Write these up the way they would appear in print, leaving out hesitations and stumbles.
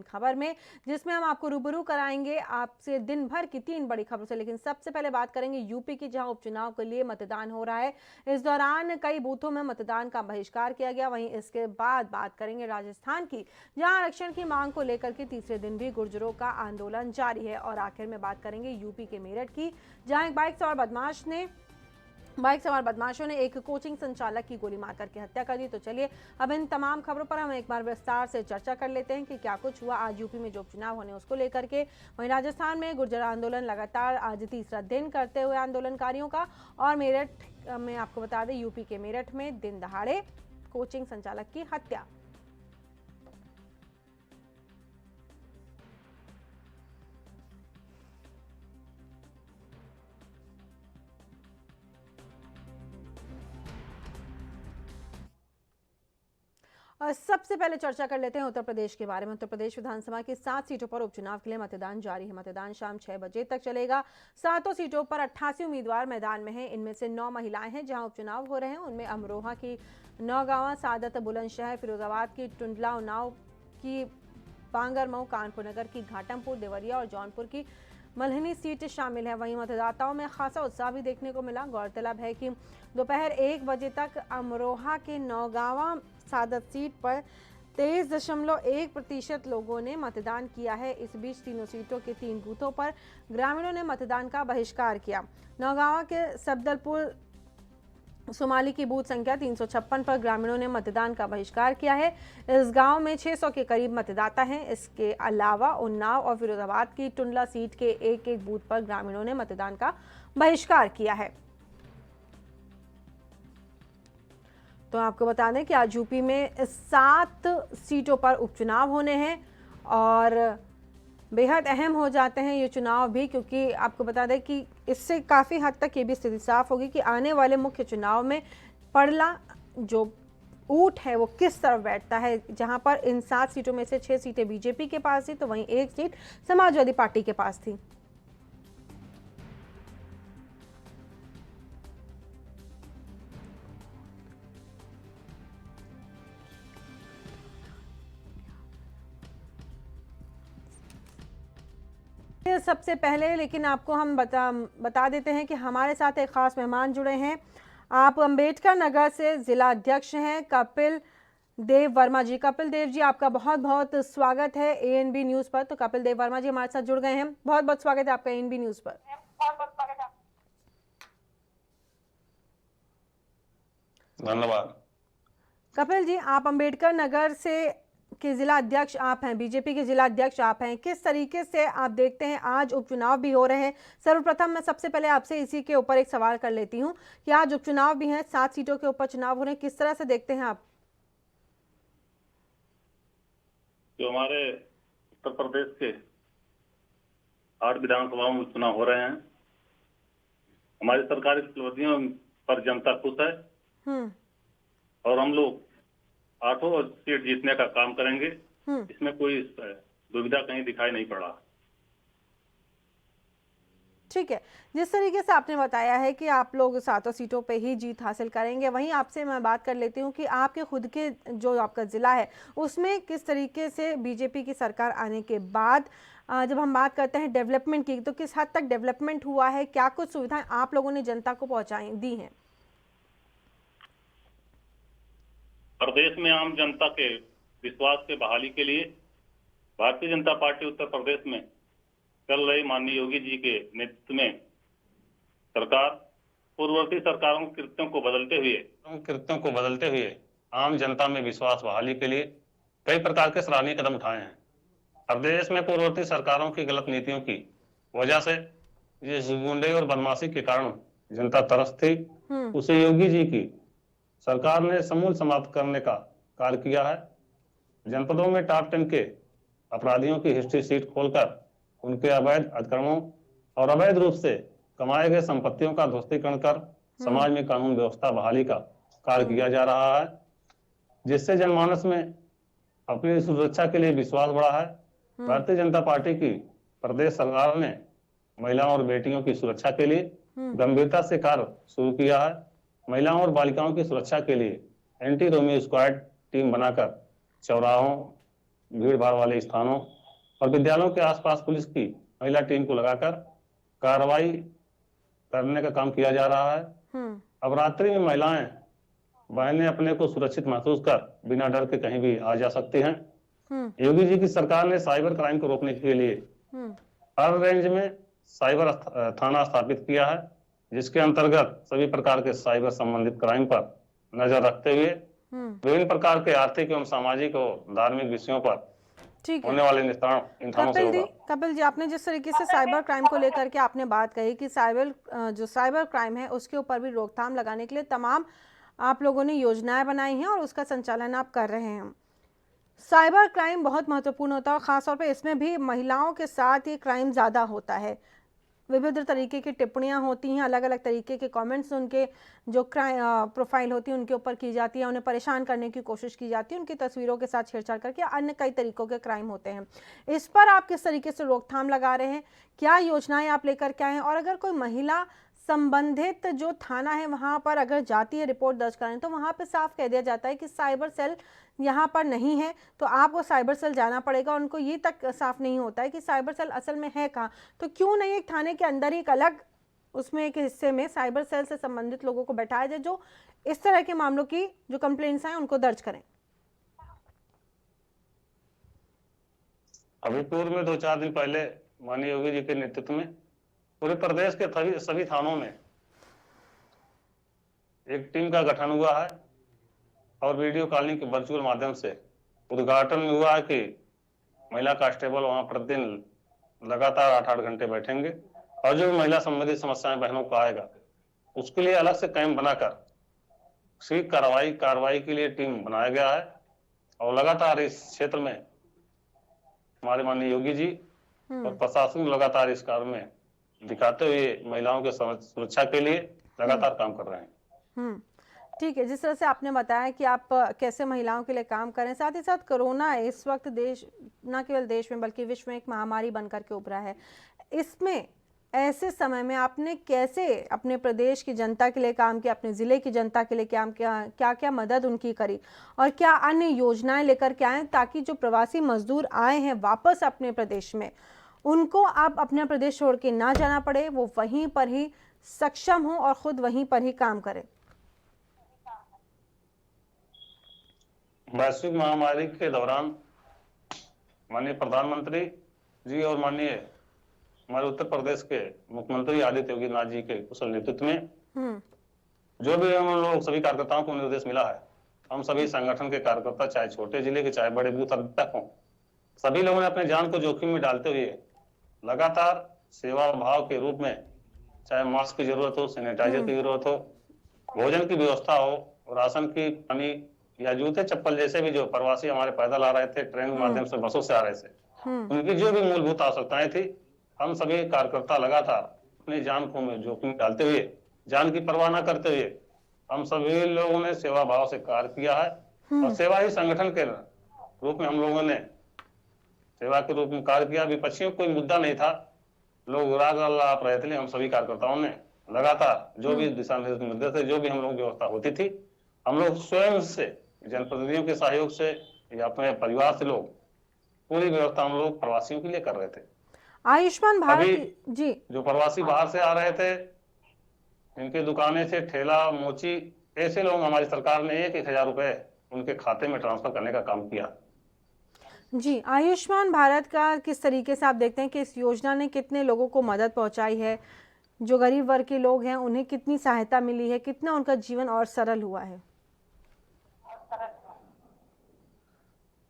खबर में, जिसमें हम आपको रूबरू कराएंगे आपसे दिन भर की 3 बड़ी खबरों से। लेकिन सबसे पहले बात करेंगे यूपी की, जहां उपचुनाव के लिए मतदान हो रहा है। इस दौरान कई बूथों में मतदान का बहिष्कार किया गया। वहीं इसके बाद बात करेंगे राजस्थान की, जहां आरक्षण की मांग को लेकर के तीसरे दिन भी गुर्जरों का आंदोलन जारी है। और आखिर में बात करेंगे यूपी के मेरठ की, जहां एक बाइक सवार बदमाशों ने एक कोचिंग संचालक की गोली मार करके हत्या कर दी। तो चलिए अब इन तमाम खबरों पर हम एक बार विस्तार से चर्चा कर लेते हैं कि क्या कुछ हुआ आज यूपी में जो उपचुनाव होने उसको लेकर के। वहीं राजस्थान में गुर्जर आंदोलन लगातार आज तीसरा दिन करते हुए आंदोलनकारियों का। और मेरठ में आपको बता दें, यूपी के मेरठ में दिन दहाड़े कोचिंग संचालक की हत्या। सबसे पहले चर्चा कर लेते हैं उत्तर प्रदेश के बारे में। उत्तर प्रदेश विधानसभा की 7 सीटों पर उपचुनाव के लिए मतदान जारी है। मतदान शाम 6 बजे तक चलेगा। 7 सीटों पर 88 उम्मीदवार मैदान में हैं। इनमें से 9 महिलाएं हैं जहां उपचुनाव हो रहे हैं। उनमें अमरोहा की नौगांवा, सादत, बुलंदशहर, फिरोजाबाद की टुंडला, उन्नाव की बांगरमऊ, कानपुर नगर की घाटमपुर, देवरिया और जौनपुर की मल्हनी सीट शामिल है। वहीं मतदाताओं में खासा उत्साह भी देखने को मिला। गौरतलब है कि दोपहर 1 बजे तक अमरोहा के नौगांवा सादत सीट पर 23.1% लोगों ने मतदान किया है। इस बीच तीनों सीटों के 3 बूथों पर ग्रामीणों ने मतदान का बहिष्कार किया। नौगांवा के सफदरपुर सोमाली की बूथ संख्या 356 पर ग्रामीणों ने मतदान का बहिष्कार किया है। इस गांव में 600 के करीब मतदाता हैं। इसके अलावा उन्नाव और फिरोजाबाद की टुंडला सीट के एक बूथ पर ग्रामीणों ने मतदान का बहिष्कार किया है। तो आपको बता दें कि आज यूपी में 7 सीटों पर उपचुनाव होने हैं और बेहद अहम हो जाते हैं ये चुनाव भी, क्योंकि आपको बता दें कि इससे काफ़ी हद तक ये भी स्थिति साफ होगी कि आने वाले मुख्य चुनाव में पड़ला जो ऊंट है वो किस तरफ बैठता है। जहां पर इन 7 सीटों में से 6 सीटें बीजेपी के पास थी, तो वहीं 1 सीट समाजवादी पार्टी के पास थी। सबसे पहले लेकिन आपको हम बता देते हैं कि हमारे साथ एक खास मेहमान जुड़े हैं। आप अंबेडकर नगर से जिला अध्यक्ष हैं कपिल देव वर्मा जी। कपिल देव जी, आपका बहुत बहुत स्वागत है एएनबी न्यूज पर। तो कपिल देव वर्मा जी हमारे साथ जुड़ गए हैं। बहुत बहुत स्वागत है आपका एएनबी न्यूज पर। धन्यवाद। कपिल जी, आप अंबेडकर नगर से के जिला अध्यक्ष आप हैं, बीजेपी के जिला अध्यक्ष आप हैं। किस तरीके से आप देखते हैं, आज उपचुनाव भी हो रहे हैं। सर्वप्रथम मैं सबसे पहले आपसे इसी के ऊपर एक सवाल कर लेती हूं कि आज उपचुनाव भी हैं, 7 सीटों के ऊपर चुनाव हो रहे हैं, किस तरह से देखते हैं आप? जो हमारे उत्तर प्रदेश के 8 विधानसभाओं में चुनाव हो रहे हैं, हमारी सरकारी उपलब्धियों पर जनता खुश है और हम लोग 8 सीट जीतने का काम करेंगे। इसमें कोई दुविधा कहीं दिखाई नहीं पड़ा। ठीक है, जिस तरीके से आपने बताया है कि आप लोग 7 सीटों पे ही जीत हासिल करेंगे, वहीं आपसे मैं बात कर लेती हूं कि आपके खुद के जो आपका जिला है उसमें किस तरीके से बीजेपी की सरकार आने के बाद जब हम बात करते हैं डेवलपमेंट की, तो किस हद तक डेवलपमेंट हुआ है, क्या कुछ सुविधाएं आप लोगों ने जनता को पहुंचाई दी हैं? प्रदेश में आम जनता के विश्वास के बहाली के लिए भारतीय जनता पार्टी उत्तर प्रदेश में चल रही माननीय योगी जी के नेतृत्व में सरकार पूर्ववर्ती सरकारों के कृत्यों को बदलते हुए आम जनता में विश्वास बहाली के लिए कई प्रकार के सराहनीय कदम उठाए हैं। प्रदेश में पूर्ववर्ती सरकारों की गलत नीतियों की वजह से ये गुंडे और बदमाशी के कारण जनता तरस थी, उसे योगी जी की सरकार ने समूल समाप्त करने का कार्य किया है। जनपदों में टॉप 10 के अपराधियों की हिस्ट्री सीट खोलकर उनके अवैध अतिक्रमणों और अवैध रूप से कमाए गए संपत्तियों का ध्वस्तीकरण कर समाज में कानून व्यवस्था बहाली का कार्य किया जा रहा है, जिससे जनमानस में अपनी सुरक्षा के लिए विश्वास बढ़ा है। भारतीय जनता पार्टी की प्रदेश सरकार ने महिलाओं और बेटियों की सुरक्षा के लिए गंभीरता से कार्य शुरू किया है। महिलाओं और बालिकाओं की सुरक्षा के लिए एंटी रोमियो स्क्वाड टीम बनाकर चौराहों, भीड़ भाड़ वाले स्थानों और विद्यालयों के आसपास पुलिस की महिला टीम को लगाकर कार्रवाई करने का काम किया जा रहा है। अब रात्रि में महिलाएं बहनें अपने को सुरक्षित महसूस कर बिना डर के कहीं भी आ जा सकती हैं। योगी जी की सरकार ने साइबर क्राइम को रोकने के लिए हर रेंज में साइबर थाना स्थापित किया है, जिसके अंतर्गत सभी प्रकार के साइबर संबंधित क्राइम पर नजर रखते हुए विभिन्न प्रकार के आर्थिक एवं सामाजिक और धार्मिक विषयों पर होने वाले निस्तारण इन थानों से होगा। कपिल जी, आपने जिस तरीके से साइबर क्राइम को लेकर के आपने बात कही कि जो साइबर क्राइम है उसके ऊपर भी रोकथाम लगाने के लिए तमाम आप लोगों ने योजनाएं बनाई हैं और उसका संचालन आप कर रहे हैं। साइबर क्राइम बहुत महत्वपूर्ण होता है और ख़ासतौर पे इसमें भी महिलाओं के साथ ये क्राइम ज़्यादा होता है। विविध तरीके की टिप्पणियां होती हैं, अलग अलग तरीके के कमेंट्स उनके जो प्रोफाइल होती है उनके ऊपर की जाती है, उन्हें परेशान करने की कोशिश की जाती है, उनकी तस्वीरों के साथ छेड़छाड़ करके अन्य कई तरीकों के क्राइम होते हैं। इस पर आप किस तरीके से रोकथाम लगा रहे हैं, क्या योजनाएं आप लेकर के आए हैं? और अगर कोई महिला संबंधित जो थाना है वहाँ पर अगर जाती है रिपोर्ट दर्ज कराने, तो वहाँ पे साफ कह दिया जाता है कि साइबर सेल यहाँ पर नहीं है, तो आपको साइबर सेल जाना पड़ेगा। उनको ये तक साफ नहीं होता है कि साइबर सेल असल में है कहाँ। तो क्यों नहीं एक थाने के अंदर ही एक अलग उसमें एक हिस्से में साइबर सेल से संबंधित लोगों को बैठाया जाए जो इस तरह के मामलों की जो कंप्लेंट्स हैं उनको दर्ज करें। अभी पूर्व में 2-4 दिन पहले माननीय योगी जी के नेतृत्व में पूरे प्रदेश के सभी थानों में एक टीम का गठन हुआ है और वीडियो कॉलिंग के वर्चुअल माध्यम से उद्घाटन हुआ है कि महिला कांस्टेबल वहां प्रतिदिन लगातार 8-8 घंटे बैठेंगे और जो भी महिला संबंधित समस्याएं बहनों को आएगा उसके लिए अलग से कैंप बनाकर शीघ्र कार्रवाई के लिए टीम बनाया गया है। और लगातार इस क्षेत्र में हमारे माननीय योगी जी और प्रशासन लगातार इस कार्य में दिखाते हुए महिलाओं के सुरक्षा के लिए लगातार काम कर रहे हैं। ठीक है, जिस तरह से आपने बताया कि आप कैसे महिलाओं के लिए काम करें, साथ ही साथ कोरोना इस वक्त देश न केवल देश में बल्कि विश्व में एक महामारी बनकर के उभरा है। इसमें ऐसे समय में आपने कैसे अपने प्रदेश की जनता के लिए काम किया, अपने ज़िले की जनता के लिए काम किया, क्या क्या मदद उनकी करी और क्या अन्य योजनाएं लेकर के आए ताकि जो प्रवासी मजदूर आए हैं वापस अपने प्रदेश में, उनको अब अपना प्रदेश छोड़ के ना जाना पड़े, वो वहीं पर ही सक्षम हो और खुद वहीं पर ही काम करें? वैश्विक महामारी के दौरान माननीय प्रधानमंत्री जी और माननीय हमारे उत्तर प्रदेश के मुख्यमंत्री आदित्य योगी नाथ जी के कुशल नेतृत्व में जो भी हम लोग सभी कार्यकर्ताओं को निर्देश मिला है, हम सभी संगठन के कार्यकर्ता चाहे छोटे जिले के चाहे बड़े बूथ तक हों, सभी लोगों ने अपने जान को जोखिम में डालते हुए लगातार सेवा भाव के रूप में चाहे मास्क की जरूरत हो, सैनिटाइजर की जरूरत हो, भोजन की व्यवस्था हो, राशन की, पानी या जूते चप्पल जैसे भी जो प्रवासी हमारे पैदल आ रहे थे, ट्रेन के माध्यम से, बसों से आ रहे थे, उनकी जो भी मूलभूत आवश्यकताएं थी, हम सभी कार्यकर्ता लगातार अपनी जान को में जोखिम डालते हुए, जान की परवाह न करते हुए हम सभी लोगों ने सेवा भाव से कार्य किया है और सेवा ही संगठन के रूप में हम लोगों ने सेवा के रूप में कार्य किया। विपक्षियों कोई मुद्दा नहीं था, लोग राग आप रहे थे, हम सभी कार्यकर्ताओं ने लगातार जो भी दिशा निर्देश थे, जो भी हम लोग व्यवस्था होती थी, हम लोग स्वयं से जनप्रतिनिधियों के सहयोग से या अपने परिवार से लोग पूरी व्यवस्था हम लोग प्रवासियों के लिए कर रहे थे। आयुष्मान भारत जी, जो प्रवासी बाहर से आ रहे थे, इनके दुकानें से ठेला मोची, ऐसे लोग हमारी सरकार ने 1,000 रुपए उनके खाते में ट्रांसफर करने का काम किया। जी, आयुष्मान भारत का किस तरीके से आप देखते हैं कि इस योजना ने कितने लोगों को मदद पहुंचाई है, जो गरीब वर्ग के लोग हैं उन्हें कितनी सहायता मिली है, कितना उनका जीवन और सरल हुआ है?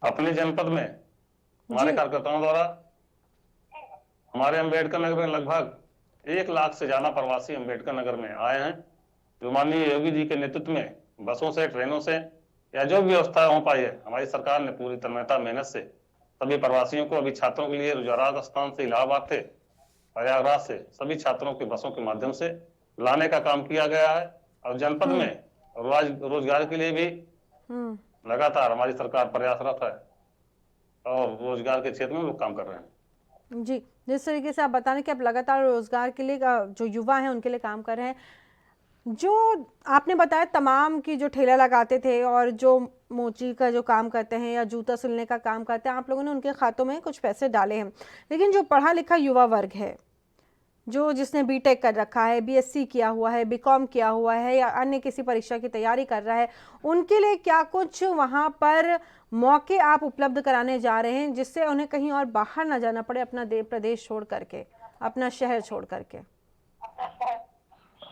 अपने जनपद में हमारे कार्यकर्ताओं द्वारा हमारे अम्बेडकर नगर में लगभग 1 लाख से ज्यादा प्रवासी अम्बेडकर नगर में आए हैं, जो माननीय योगी जी के नेतृत्व में बसों से, ट्रेनों से या जो भी व्यवस्था हो पाई है, हमारी सरकार ने पूरी तन्मयता मेहनत से सभी प्रवासियों को, अभी छात्रों के लिए राजस्थान से, इलाहाबाद से, प्रयागराज से सभी छात्रों के बसों के माध्यम से लाने का काम किया गया है। और जनपद में रोजगार के लिए भी लगातार हमारी सरकार प्रयासरत है और रोजगार के क्षेत्र में लोग काम कर रहे हैं। जी, जिस तरीके से आप बता रहे हैं कि आप लगातार रोजगार के लिए जो युवा हैं उनके लिए काम कर रहे हैं, जो आपने बताया तमाम की जो ठेला लगाते थे और जो मोची का जो काम करते हैं या जूता सिलने का काम करते हैं, आप लोगों ने उनके खातों में कुछ पैसे डाले हैं, लेकिन जो पढ़ा लिखा युवा वर्ग है, जो जिसने बीटेक कर रखा है, बीएससी किया हुआ है, बीकॉम किया हुआ है या अन्य किसी परीक्षा की तैयारी कर रहा है, उनके लिए क्या कुछ वहाँ पर मौके आप उपलब्ध कराने जा रहे हैं जिससे उन्हें कहीं और बाहर ना जाना पड़े, अपना प्रदेश छोड़ करके, अपना शहर छोड़ करके?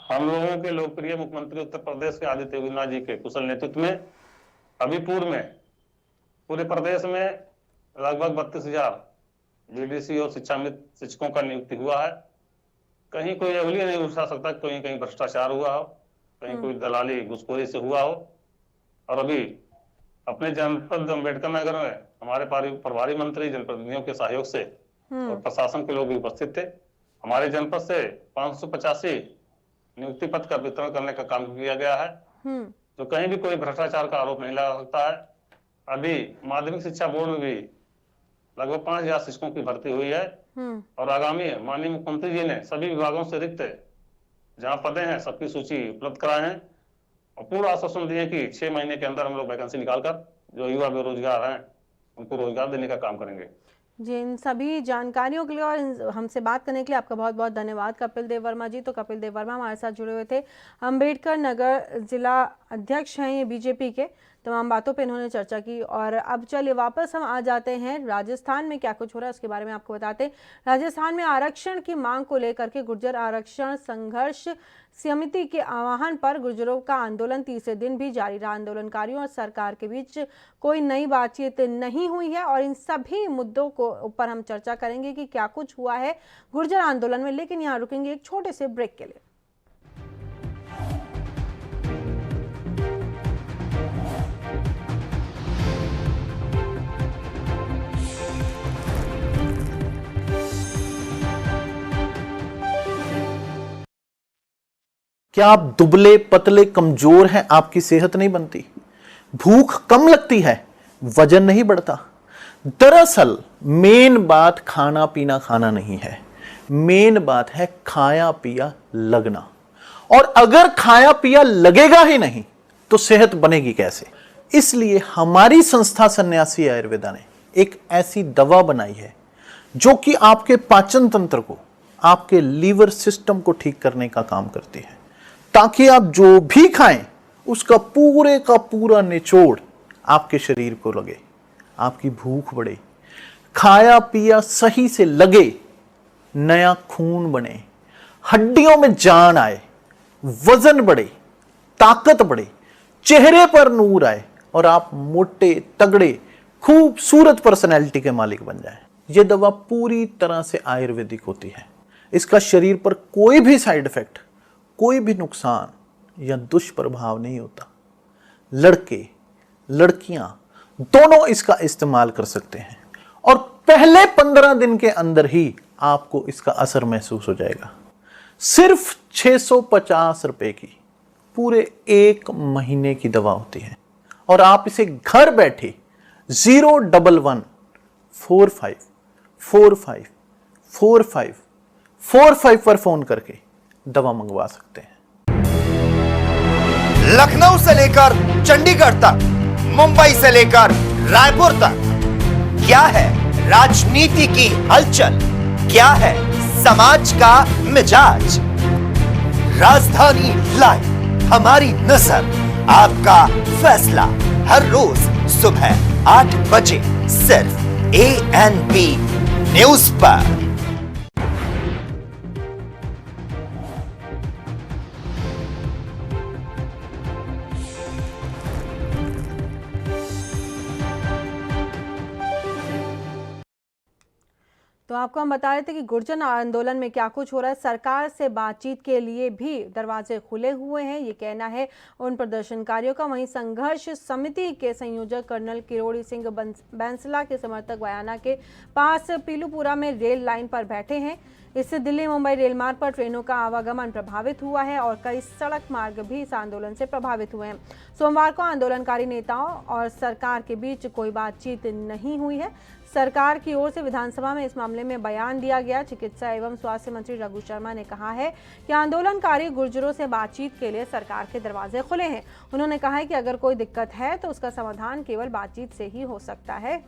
हम लोगों के लोकप्रिय मुख्यमंत्री उत्तर प्रदेश के आदित्य योगी जी के कुशल नेतृत्व में अभी पूर्व में पूरे प्रदेश में लगभग 32,000 बीडीसी और शिक्षामित्र शिक्षकों का नियुक्ति हुआ है। कहीं कोई अंगुली नहीं उठा सकता, कहीं कहीं भ्रष्टाचार हुआ हो, कहीं कोई दलाली घुसखोरी से हुआ हो। और अभी अपने जनपद अम्बेडकर नगर में हमारे प्रभारी मंत्री जनप्रतिनिधियों के सहयोग से और प्रशासन के लोग भी उपस्थित थे। हमारे जनपद से 585 नियुक्ति पत्र का वितरण करने का काम किया गया है, तो कहीं भी कोई भ्रष्टाचार का आरोप नहीं लगा सकता है। अभी माध्यमिक शिक्षा बोर्ड में भी लगभग 5,000 शिक्षकों की भर्ती हुई है और आगामी माननीय मुख्यमंत्री जी ने सभी विभागों से रिक्त जहां पदे हैं सबकी सूची उपलब्ध कराए हैं और पूरा आश्वासन दिए कि 6 महीने के अंदर हम लोग वैकेंसी निकालकर जो युवा बेरोजगार हैं उनको रोजगार देने का काम करेंगे। जी, इन सभी जानकारियों के लिए और हमसे बात करने के लिए आपका बहुत बहुत धन्यवाद कपिल देव वर्मा जी। तो कपिल देव वर्मा हमारे साथ जुड़े हुए थे, अम्बेडकर नगर जिला अध्यक्ष हैं ये बीजेपी के। तमाम बातों पे इन्होंने चर्चा की। और अब चलिए वापस हम आ जाते हैं राजस्थान में क्या कुछ हो रहा है उसके बारे में आपको बताते हैं। राजस्थान में आरक्षण की मांग को लेकर के गुर्जर आरक्षण संघर्ष समिति के आह्वान पर गुर्जरों का आंदोलन तीसरे दिन भी जारी रहा। आंदोलनकारियों और सरकार के बीच कोई नई बातचीत नहीं हुई है और इन सभी मुद्दों को ऊपर हम चर्चा करेंगे कि क्या कुछ हुआ है गुर्जर आंदोलन में। लेकिन यहाँ रुकेंगे एक छोटे से ब्रेक के लिए। क्या आप दुबले पतले कमजोर हैं, आपकी सेहत नहीं बनती, भूख कम लगती है, वजन नहीं बढ़ता? दरअसल मेन बात खाना पीना खाना नहीं है, मेन बात है खाया पिया लगना। और अगर खाया पिया लगेगा ही नहीं तो सेहत बनेगी कैसे? इसलिए हमारी संस्था सन्यासी आयुर्वेदा ने एक ऐसी दवा बनाई है जो कि आपके पाचन तंत्र को, आपके लीवर सिस्टम को ठीक करने का काम करती है, ताकि आप जो भी खाएं उसका पूरे का पूरा निचोड़ आपके शरीर को लगे, आपकी भूख बढ़े, खाया पिया सही से लगे, नया खून बने, हड्डियों में जान आए, वजन बढ़े, ताकत बढ़े, चेहरे पर नूर आए और आप मोटे तगड़े खूबसूरत पर्सनैलिटी के मालिक बन जाएं। यह दवा पूरी तरह से आयुर्वेदिक होती है। इसका शरीर पर कोई भी साइड इफेक्ट, कोई भी नुकसान या दुष्प्रभाव नहीं होता। लड़के लड़कियां दोनों इसका इस्तेमाल कर सकते हैं और पहले 15 दिन के अंदर ही आपको इसका असर महसूस हो जाएगा। सिर्फ 650 रुपए की पूरे 1 महीने की दवा होती है और आप इसे घर बैठे 01145454545 पर फोन करके दवा मंगवा सकते हैं। लखनऊ से लेकर चंडीगढ़ तक, मुंबई से लेकर रायपुर तक, क्या है राजनीति की हलचल, क्या है समाज का मिजाज। राजधानी लाइव, हमारी नजर, आपका फैसला, हर रोज सुबह 8 बजे सिर्फ ANP न्यूज पर। तो आपको हम बता रहे थे कि गुर्जर आंदोलन में क्या कुछ हो रहा है। सरकार से बातचीत के लिए भी दरवाजे खुले हुए हैं, ये कहना है उन प्रदर्शनकारियों का। वहीं संघर्ष समिति के संयोजक कर्नल किरोड़ी सिंह बैंसला के समर्थक बयाना के पास पीलूपुरा में रेल लाइन पर बैठे हैं। इससे दिल्ली मुंबई रेल मार्ग पर ट्रेनों का आवागमन प्रभावित हुआ है और कई सड़क मार्ग भी इस आंदोलन से प्रभावित हुए हैं। सोमवार को आंदोलनकारी नेताओं और सरकार के बीच कोई बातचीत नहीं हुई है। सरकार की ओर से विधानसभा में इस मामले में बयान दिया गया। चिकित्सा एवं स्वास्थ्य मंत्री रघु शर्मा ने कहा है कि आंदोलनकारी गुर्जरों से बातचीत के लिए सरकार के दरवाजे खुले हैं। उन्होंने कहा है कि अगर कोई दिक्कत है तो उसका समाधान केवल बातचीत से ही हो सकता है।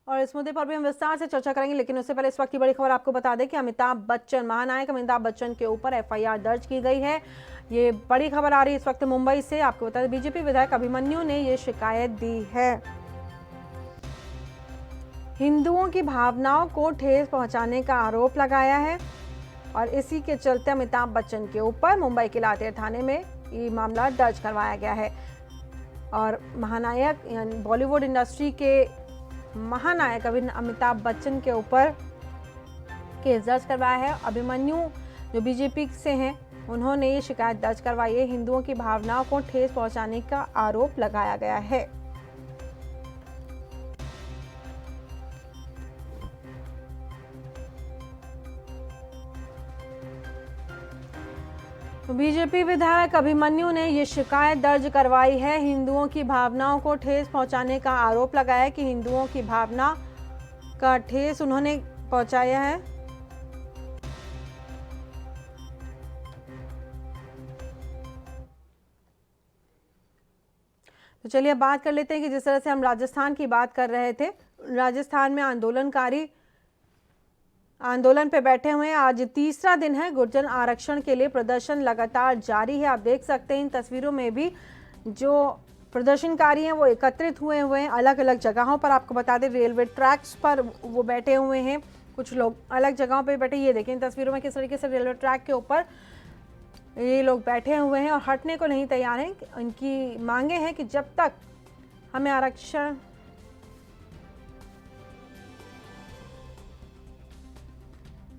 और इस मुद्दे पर भी हम विस्तार से चर्चा करेंगे, लेकिन उससे पहले इस वक्त की बड़ी खबर आपको बता दें कि महानायक अमिताभ बच्चन के ऊपर एफआईआर दर्ज की गई है। ये बड़ी खबर आ रही है इस वक्त मुंबई से। आपको बता दें बीजेपी विधायक अभिमन्यु ने ये शिकायत दी है। हिंदुओं की भावनाओं को ठेस पहुंचाने का आरोप लगाया है और इसी के चलते अमिताभ बच्चन के ऊपर मुंबई के लातेर थाने में ये मामला दर्ज करवाया गया है। और महानायक यानी बॉलीवुड इंडस्ट्री के महानायक अमिताभ बच्चन के ऊपर केस दर्ज करवाया है। अभिमन्यु जो बीजेपी से हैं, उन्होंने ये शिकायत दर्ज करवाई है। हिंदुओं की भावनाओं को ठेस पहुंचाने का आरोप लगाया गया है। बीजेपी विधायक अभिमन्यु ने ये शिकायत दर्ज करवाई है। हिंदुओं की भावनाओं को ठेस पहुंचाने का आरोप लगाया कि हिंदुओं की भावना का ठेस उन्होंने पहुंचाया है। तो चलिए अब बात कर लेते हैं कि जिस तरह से हम राजस्थान की बात कर रहे थे, राजस्थान में आंदोलनकारी आंदोलन पे बैठे हुए हैं। आज तीसरा दिन है। गुर्जर आरक्षण के लिए प्रदर्शन लगातार जारी है। आप देख सकते हैं इन तस्वीरों में भी जो प्रदर्शनकारी हैं वो एकत्रित हुए हैं अलग अलग जगहों पर। आपको बता दें रेलवे ट्रैक्स पर वो बैठे हुए हैं, कुछ लोग अलग जगहों पे बैठे। ये देखें इन तस्वीरों में किस तरीके से रेलवे ट्रैक के ऊपर ये लोग बैठे हुए हैं और हटने को नहीं तैयार हैं। इनकी मांगे हैं कि जब तक हमें आरक्षण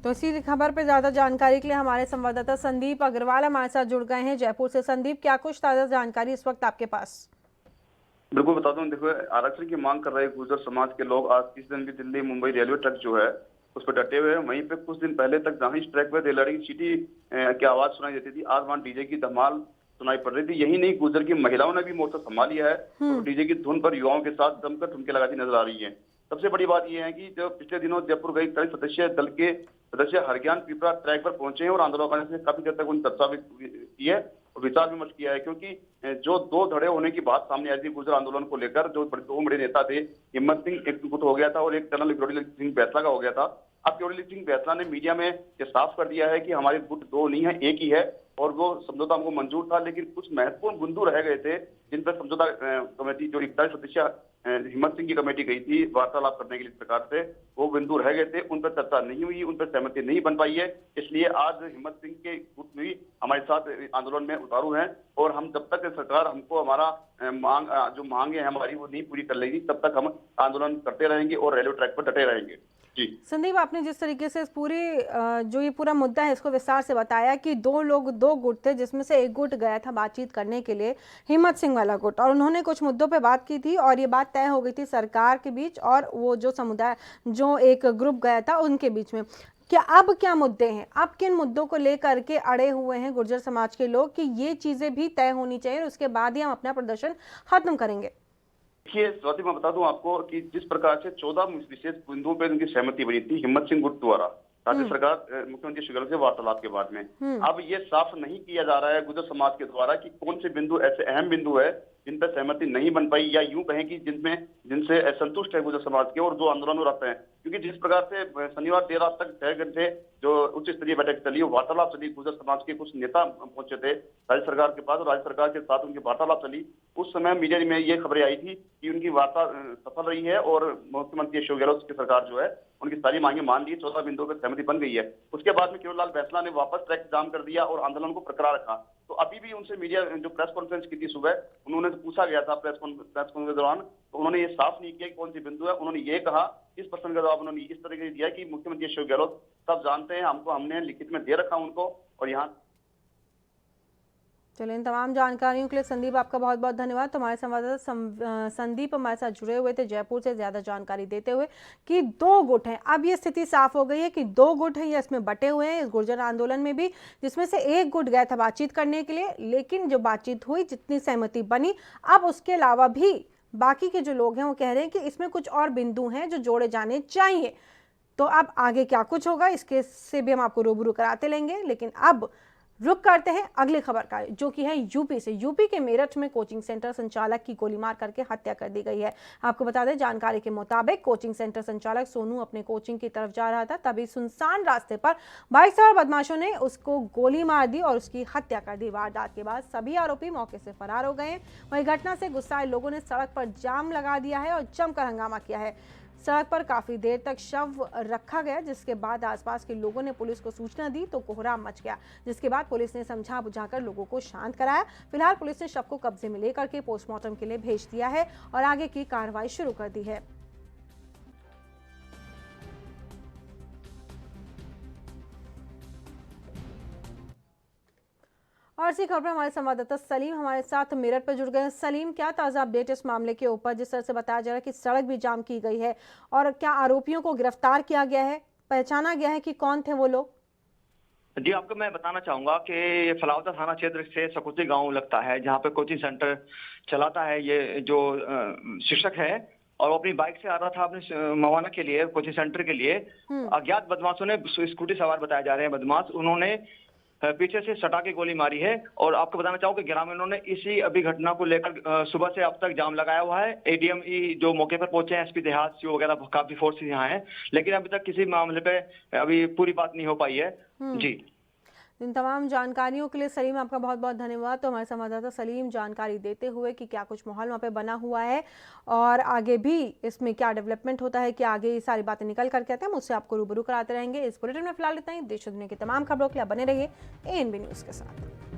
तो इसी खबर पे ज्यादा जानकारी के लिए हमारे संवाददाता संदीप अग्रवाल हमारे साथ जुड़ गए हैं जयपुर से। संदीप, क्या कुछ ताजा जानकारी इस वक्त आपके पास? बिल्कुल बता दूं, देखो आरक्षण की मांग कर रहे गुर्जर समाज के लोग आज तीस दिन भी दिल्ली मुंबई रेलवे ट्रैक जो है उस पर डटे हुए हैं। वहीं पे कुछ दिन पहले तक जहां इस ट्रैक पर रेलगाड़ी की सीटी की आवाज सुनाई देती थी, आज वहां डीजे की धमाल सुनाई पड़ रही थी। यही नहीं, गुर्जर की महिलाओं ने भी मोर्चा संभाल लिया है और डीजे की धुन पर युवाओं के साथ जमकर ठुमके लगाती नजर आ रही है। सबसे बड़ी बात यह है कि जो पिछले दिनों जयपुर गई 40 सदस्यीय दल के सदस्य हरज्ञान पिपरा ट्रैक पर पहुंचे हैं और आंदोलन से काफी देर तक उन चर्चा भी की है और विचार विमर्श किया है, क्योंकि जो दो धड़े होने की बात सामने आई थी गुर्जर आंदोलन को लेकर। जो दो बड़े नेता थे, हिम्मत सिंह एक गुट हो गया था और एक जनरल किरोड़ी सिंह बैसला का हो गया था। अब किरोड़ी सिंह बैसला ने मीडिया में ये साफ कर दिया है कि हमारे गुट दो नहीं है, एक ही है और वो समझौता हमको मंजूर था, लेकिन कुछ महत्वपूर्ण बिंदु रह गए थे जिन पर समझौता कमेटी जो 41 सदस्य हिम्मत सिंह की कमेटी गई थी वार्तालाप करने के लिए सरकार से, वो बिंदु रह गए थे, उन पर चर्चा नहीं हुई, उन पर सहमति नहीं बन पाई है। इसलिए आज हिम्मत सिंह के गुट भी हमारे साथ आंदोलन में उतारू हैं और हम जब तक सरकार हमको हमारा जो मांगे हैं हमारी वो नहीं पूरी कर लेगी, तब तक हम आंदोलन करते रहेंगे और रेलवे ट्रैक पर डटे रहेंगे। जी संदीप, आपने जिस तरीके से इस पूरी जो ये पूरा मुद्दा है इसको विस्तार से बताया कि दो गुट थे, जिसमें से एक गुट गया था बातचीत करने के लिए, हिम्मत सिंह वाला गुट, और उन्होंने कुछ मुद्दों पे बात की थी और ये बात तय हो गई थी सरकार के बीच और वो जो समुदाय जो एक ग्रुप गया था उनके बीच में। अब क्या मुद्दे हैं? अब किन मुद्दों को लेकर के अड़े हुए हैं गुर्जर समाज के लोग कि ये चीजें भी तय होनी चाहिए और उसके बाद ही हम अपना प्रदर्शन खत्म करेंगे? देखिए स्वाति, मैं बता दूं आपको कि जिस प्रकार से 14 विशेष बिंदुओं पर उनकी सहमति बनी थी हिम्मत सिंह गुट द्वारा राज्य सरकार मुख्यमंत्री श्री से वार्तालाप के बाद में, अब ये साफ नहीं किया जा रहा है गुर्जर समाज के द्वारा कि कौन से बिंदु ऐसे अहम बिंदु है जिन पर सहमति नहीं बन पाई, या यूं कहें कि जिनसे असंतुष्ट है गुर्जर समाज के और जो आंदोलनरत हैं। क्योंकि जिस प्रकार से शनिवार देर रात तक 6 घंटे जो उच्च स्तरीय बैठक चली, वार्तालाप चली, गुर्जर समाज के कुछ नेता पहुंचे थे राज्य सरकार के पास और राज्य सरकार के साथ उनकी वार्तालाप चली। उस समय मीडिया में ये खबरें आई थी कि उनकी वार्ता सफल रही है और मुख्यमंत्री अशोक गहलोत की सरकार जो है उनकी सारी मांगे मान ली, 14 बिंदुओं पर सहमति बन गई है। उसके बाद में किरोड़ीलाल बैसला ने वापस ट्रैक जाम कर दिया और आंदोलन को बरकरार रखा। तो अभी भी उनसे मीडिया जो प्रेस कॉन्फ्रेंस की थी सुबह, उन्होंने तो पूछा गया था प्रेस कॉन्फ्रेंस के दौरान, तो उन्होंने ये साफ नहीं किया कि कौन सी बिंदु है। उन्होंने ये कहा, इस प्रश्न का जवाब उन्होंने इस तरीके से दिया कि मुख्यमंत्री अशोक गहलोत सब जानते हैं, हमने लिखित में दे रखा उनको और यहाँ चलिए, इन तमाम जानकारियों के लिए संदीप आपका बहुत बहुत धन्यवाद। तुम्हारे संवाददाता संदीप हमारे साथ जुड़े हुए थे जयपुर से, ज़्यादा जानकारी देते हुए कि 2 गुट हैं। अब ये स्थिति साफ हो गई है कि 2 गुट हैं, ये इसमें बटे हुए हैं इस गुर्जर आंदोलन में भी, जिसमें से एक गुट गया था बातचीत करने के लिए, लेकिन जो बातचीत हुई, जितनी सहमति बनी, अब उसके अलावा भी बाकी के जो लोग हैं वो कह रहे हैं कि इसमें कुछ और बिंदु हैं जो जोड़े जाने चाहिए। तो अब आगे क्या कुछ होगा इसके से भी हम आपको रूबरू कराते लेंगे, लेकिन अब रुक करते हैं अगली खबर का, जो कि है यूपी से। यूपी के मेरठ में कोचिंग सेंटर संचालक की गोली मार करके हत्या कर दी गई है। आपको बता दें, जानकारी के मुताबिक कोचिंग सेंटर संचालक सोनू अपने कोचिंग की तरफ जा रहा था, तभी सुनसान रास्ते पर बाइक सवार बदमाशों ने उसको गोली मार दी और उसकी हत्या कर दी। वारदात के बाद सभी आरोपी मौके से फरार हो गए हैं। वहीं घटना से गुस्साए लोगों ने सड़क पर जाम लगा दिया है और जमकर हंगामा किया है। सड़क पर काफी देर तक शव रखा गया, जिसके बाद आसपास के लोगों ने पुलिस को सूचना दी तो कोहराम मच गया, जिसके बाद पुलिस ने समझा बुझाकर लोगों को शांत कराया। फिलहाल पुलिस ने शव को कब्जे में लेकर के पोस्टमार्टम के लिए भेज दिया है और आगे की कार्रवाई शुरू कर दी है। और इसी खबर हमारे संवाददाता सलीम हमारे साथ मेरठ पर जुड़ गए हैं। सलीम, क्या ताज़ा अपडेट इस मामले के ऊपर, जिस तरह से बताया जा रहा है कि सड़क भी जाम की गई है, और क्या आरोपियों को गिरफ्तार किया गया है, पहचाना गया है कि कौन थे वो लोग? जी, आपको मैं बताना चाहूंगा कि ये फलावता थाना क्षेत्र से सकुती गांव लगता है, जहां पे कोचिंग सेंटर चलाता है ये जो शिक्षक है, और वो अपनी बाइक से आ रहा था अपने मवाना के लिए, कोचिंग सेंटर के लिए। अज्ञात बदमाशों ने, स्कूटी सवार बताए जा रहे हैं बदमाश, उन्होंने पीछे से सटा के गोली मारी है। और आपको बताना चाहूँ कि ग्रामीणों ने इसी अभी घटना को लेकर सुबह से अब तक जाम लगाया हुआ है। एडीएमई जो मौके पर पहुंचे हैं, एसपी देहात सीओ वगैरह काफी फोर्सेस यहाँ हैं, लेकिन अभी तक किसी मामले पे अभी पूरी बात नहीं हो पाई है। जी, इन तमाम जानकारियों के लिए सलीम आपका बहुत बहुत धन्यवाद। तो हमारे संवाददाता सलीम जानकारी देते हुए कि क्या कुछ माहौल वहाँ पे बना हुआ है और आगे भी इसमें क्या डेवलपमेंट होता है, कि आगे ये सारी बातें निकल करके आते हैं, मुझसे आपको रूबरू कराते रहेंगे। इस बुलेटिन में फिलहाल इतना ही। देश और दुनिया की तमाम खबरों के लिए बने रहिए ANB न्यूज़ के साथ।